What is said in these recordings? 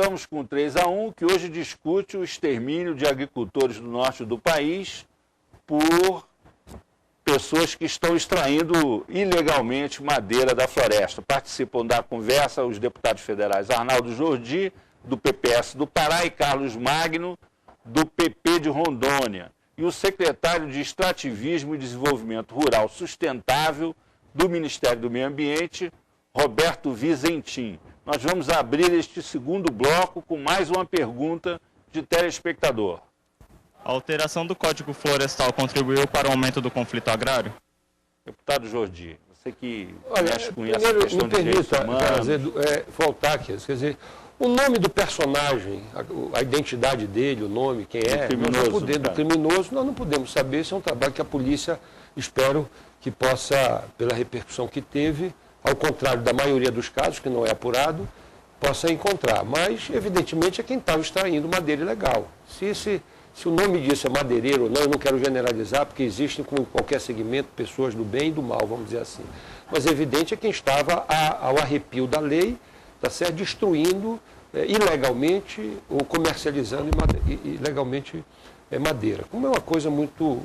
estamos com 3-1, que hoje discute o extermínio de agricultores do norte do país por pessoas que estão extraindo ilegalmente madeira da floresta. Participam da conversa os deputados federais Arnaldo Jordi, do PPS do Pará, e Carlos Magno, do PP de Rondônia, e o secretário de Extrativismo e Desenvolvimento Rural Sustentável do Ministério do Meio Ambiente, Roberto Vizentim. Nós vamos abrir este segundo bloco com mais uma pergunta de telespectador. A alteração do Código Florestal contribuiu para o aumento do conflito agrário? Deputado Jordi, você que Olha, mexe com essa questão de direitos humanos. Voltar aqui, quer dizer, o nome do personagem, a identidade dele, o nome, quem é, do criminoso, nós não podemos saber. Esse é um trabalho que a polícia, espero que possa, pela repercussão que teve, ao contrário da maioria dos casos, que não é apurado, possa encontrar. Mas, evidentemente, é quem estava extraindo madeira ilegal. Se o nome disso é madeireiro ou não, eu não quero generalizar, porque existem, como em qualquer segmento, pessoas do bem e do mal, vamos dizer assim. Mas evidente é quem estava ao arrepio da lei, tá certo? Destruindo ilegalmente ou comercializando ilegalmente madeira. Como é uma coisa muito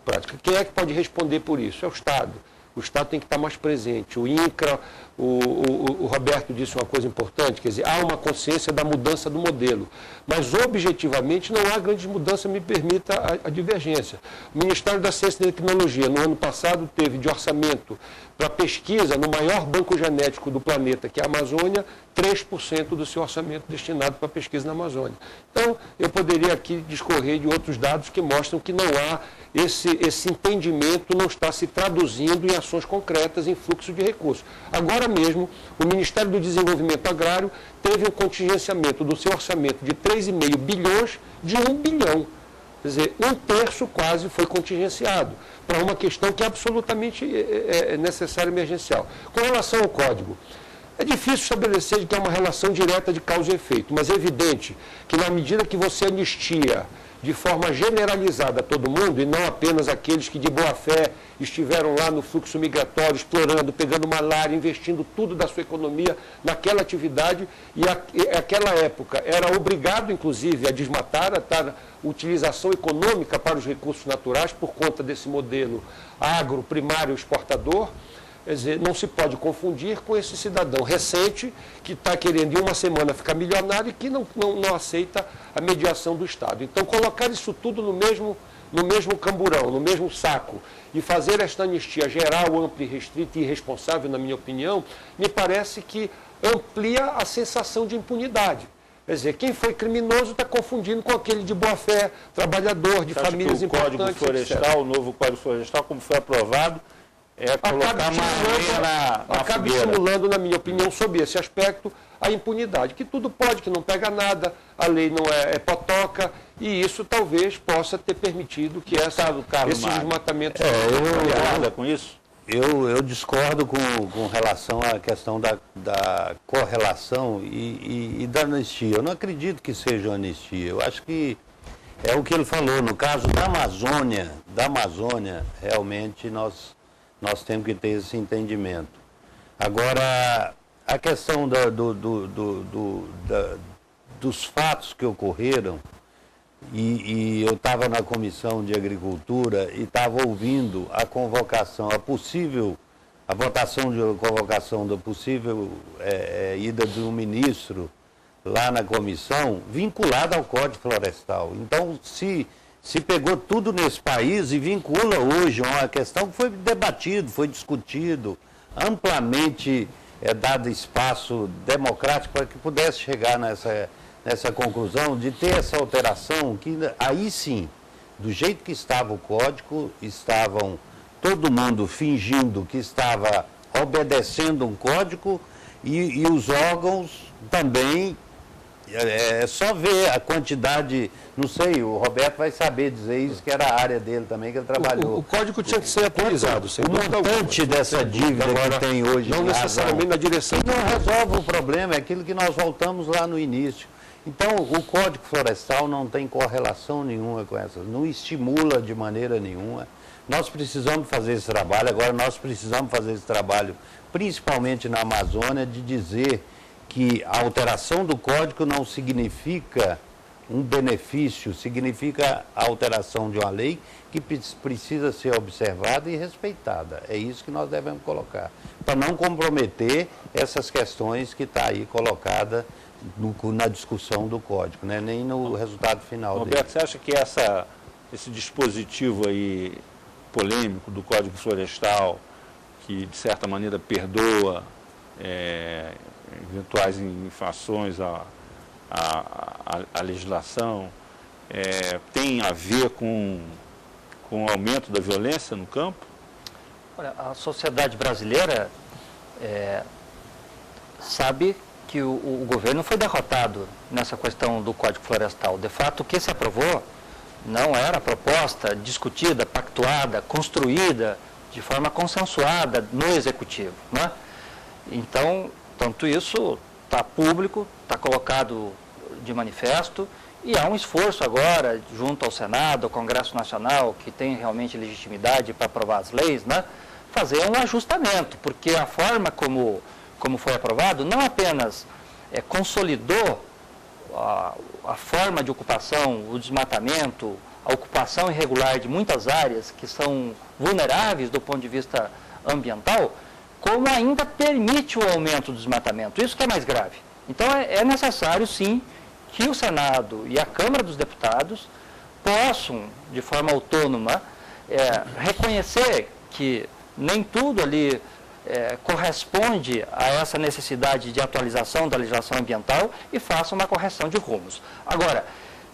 prática. Quem é que pode responder por isso? É o Estado. O Estado tem que estar mais presente. O INCRA, o Roberto disse uma coisa importante, quer dizer, há uma consciência da mudança do modelo, mas objetivamente não há grande mudança, me permita a divergência. O Ministério da Ciência e Tecnologia, no ano passado, teve de orçamento para pesquisa no maior banco genético do planeta, que é a Amazônia, 3% do seu orçamento destinado para pesquisa na Amazônia. Então, eu poderia aqui discorrer de outros dados que mostram que não há esse entendimento, não está se traduzindo em ações concretas, em fluxo de recursos. Agora mesmo, o Ministério do Desenvolvimento Agrário teve um contingenciamento do seu orçamento de 3,5 bilhões de 1 bilhão. Quer dizer, 1/3 quase foi contingenciado para uma questão que é absolutamente necessária e emergencial. Com relação ao código, é difícil estabelecer que há uma relação direta de causa e efeito, mas é evidente que na medida que você anistia de forma generalizada a todo mundo, e não apenas aqueles que de boa fé estiveram lá no fluxo migratório, explorando, pegando malária, investindo tudo da sua economia naquela atividade, e aquela época era obrigado, inclusive, a desmatar, a dar utilização econômica para os recursos naturais por conta desse modelo agro, primário, exportador. Quer dizer, não se pode confundir com esse cidadão recente que está querendo em uma semana ficar milionário e que não aceita a mediação do Estado. Então, colocar isso tudo no mesmo camburão, no mesmo saco, e fazer esta anistia geral, ampla, restrita e irresponsável, na minha opinião, me parece que amplia a sensação de impunidade. Quer dizer, quem foi criminoso está confundindo com aquele de boa-fé, trabalhador, de famílias importantes. O Código Florestal, o novo Código Florestal, como foi aprovado, colocar madeira na acaba estimulando, na minha opinião, sob esse aspecto, a impunidade. Que tudo pode, que não pega nada, a lei não é potoca, e isso talvez possa ter permitido que esse desmatamento... concorda com isso? Eu discordo com relação à questão da correlação e da anistia. Eu não acredito que seja anistia. Eu acho que é o que ele falou. No caso da Amazônia, realmente nós temos que ter esse entendimento. Agora, a questão dos fatos que ocorreram, e eu estava na Comissão de Agricultura e estava ouvindo a convocação, a votação de convocação da possível ida do ministro lá na comissão, vinculada ao Código Florestal. Então, se pegou tudo nesse país e vincula hoje uma questão que foi debatido, foi discutido, amplamente dado espaço democrático para que pudesse chegar nessa conclusão de ter essa alteração, que aí sim, do jeito que estava o código, estavam todo mundo fingindo que estava obedecendo um código e os órgãos também. É só ver a quantidade, não sei, o Roberto vai saber dizer isso, que era a área dele também, que ele trabalhou. O código tinha que ser atualizado, sem dúvida alguma. O montante dessa dívida que tem hoje. Não necessariamente na direção. Não resolve o problema, é aquilo que nós voltamos lá no início. Então, o Código Florestal não tem correlação nenhuma com essas, não estimula de maneira nenhuma. Nós precisamos fazer esse trabalho, agora nós precisamos fazer esse trabalho, principalmente na Amazônia, de dizer que a alteração do código não significa um benefício, significa a alteração de uma lei que precisa ser observada e respeitada. É isso que nós devemos colocar, para não comprometer essas questões que está aí colocada na discussão do código, né? Nem no resultado final dele. Roberto, você acha que esse dispositivo aí polêmico do Código Florestal, que de certa maneira perdoa eventuais infrações à legislação, tem a ver com o aumento da violência no campo? Olha, a sociedade brasileira sabe que o governo foi derrotado nessa questão do Código Florestal. De fato, o que se aprovou não era proposta discutida, pactuada, construída de forma consensuada no Executivo, né? Então, tanto isso está público, está colocado de manifesto, e há um esforço agora, junto ao Senado, ao Congresso Nacional, que tem realmente legitimidade para aprovar as leis, né, fazer um ajustamento, porque a forma como foi aprovado não apenas consolidou a forma de ocupação, o desmatamento, a ocupação irregular de muitas áreas que são vulneráveis do ponto de vista ambiental, como ainda permite o aumento do desmatamento. Isso que é mais grave. Então, é necessário, sim, que o Senado e a Câmara dos Deputados possam, de forma autônoma, reconhecer que nem tudo ali corresponde a essa necessidade de atualização da legislação ambiental e façam uma correção de rumos. Agora,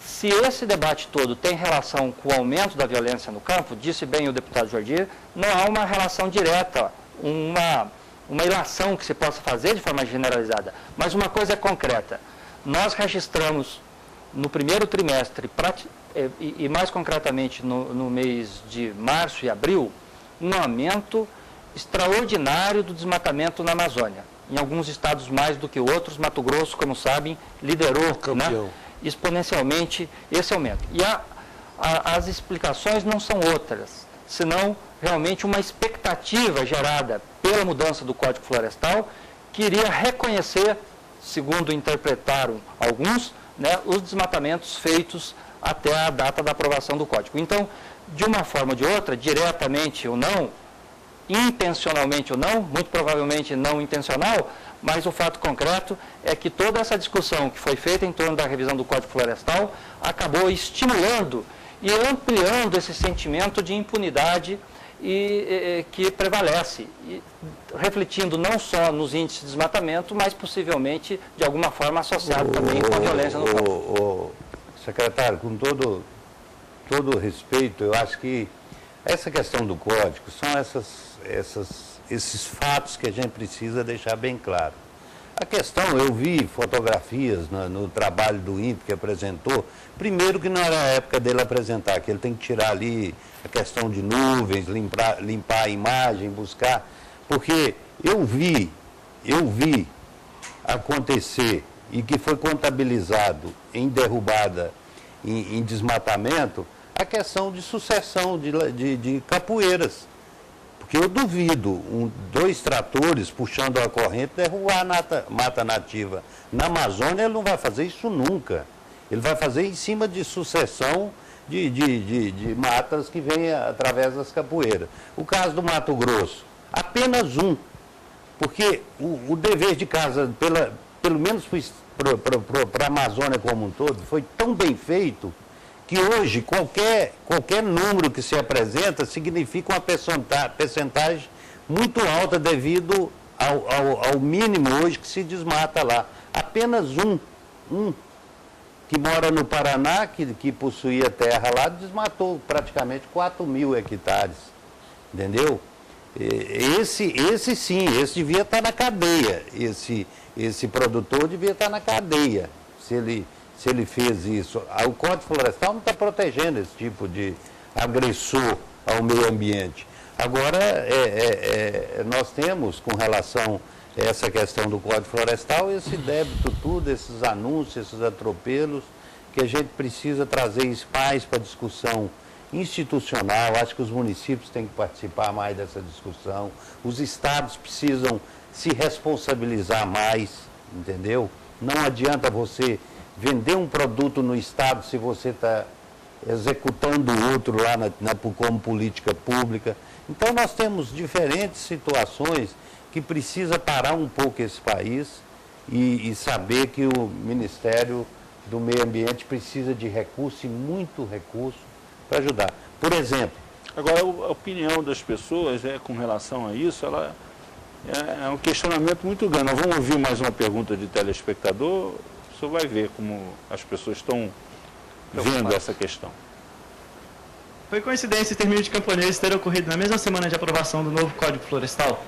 se esse debate todo tem relação com o aumento da violência no campo, disse bem o deputado Jordi, não há uma relação direta, uma ilação que se possa fazer de forma generalizada, mas uma coisa é concreta. Nós registramos no primeiro trimestre, e mais concretamente no mês de março e abril, um aumento extraordinário do desmatamento na Amazônia. Em alguns estados mais do que outros, Mato Grosso, como sabem, liderou, né, exponencialmente esse aumento. E as explicações não são outras, senão realmente uma expectativa gerada pela mudança do Código Florestal, que iria reconhecer, segundo interpretaram alguns, né, os desmatamentos feitos até a data da aprovação do Código. Então, de uma forma ou de outra, diretamente ou não, intencionalmente ou não, muito provavelmente não intencional, mas o fato concreto é que toda essa discussão que foi feita em torno da revisão do Código Florestal acabou estimulando e ampliando esse sentimento de impunidade que prevalece, refletindo não só nos índices de desmatamento, mas possivelmente de alguma forma associado também com a violência no campo. Secretário, com todo respeito, eu acho que essa questão do código são esses fatos que a gente precisa deixar bem claro. A questão, eu vi fotografias no trabalho do INPE que apresentou, primeiro que não era a época dele apresentar, que ele tem que tirar ali a questão de nuvens, limpar a imagem, buscar, porque eu vi acontecer e que foi contabilizado em derrubada, em desmatamento, a questão de sucessão de capoeiras. Porque eu duvido, 2 tratores puxando a corrente derrubar a mata nativa. Na Amazônia ele não vai fazer isso nunca. Ele vai fazer em cima de sucessão de matas que vêm através das capoeiras. O caso do Mato Grosso, apenas um. Porque o dever de casa, pelo menos para a Amazônia como um todo, foi tão bem feito que hoje qualquer número que se apresenta significa uma percentagem muito alta devido ao mínimo hoje que se desmata lá. Apenas um que mora no Paraná, que possuía terra lá, desmatou praticamente 4.000 hectares, entendeu? Esse sim, esse devia estar na cadeia, esse produtor devia estar na cadeia, se ele fez isso. O Código Florestal não está protegendo esse tipo de agressor ao meio ambiente. Agora, nós temos, com relação a essa questão do Código Florestal, esse débito tudo, esses anúncios, esses atropelos, que a gente precisa trazer mais para discussão institucional. Acho que os municípios têm que participar mais dessa discussão, os estados precisam se responsabilizar mais, entendeu? Não adianta você vender um produto no Estado se você está executando outro lá como política pública. Então nós temos diferentes situações que precisa parar um pouco esse país e saber que o Ministério do Meio Ambiente precisa de recurso e muito recurso para ajudar. Por exemplo... Agora, a opinião das pessoas com relação a isso, ela é um questionamento muito grande. Nós vamos ouvir mais uma pergunta de telespectador, o senhor vai ver como as pessoas estão vendo essa questão. Foi coincidência o extermínio de camponeses ter ocorrido na mesma semana de aprovação do novo Código Florestal?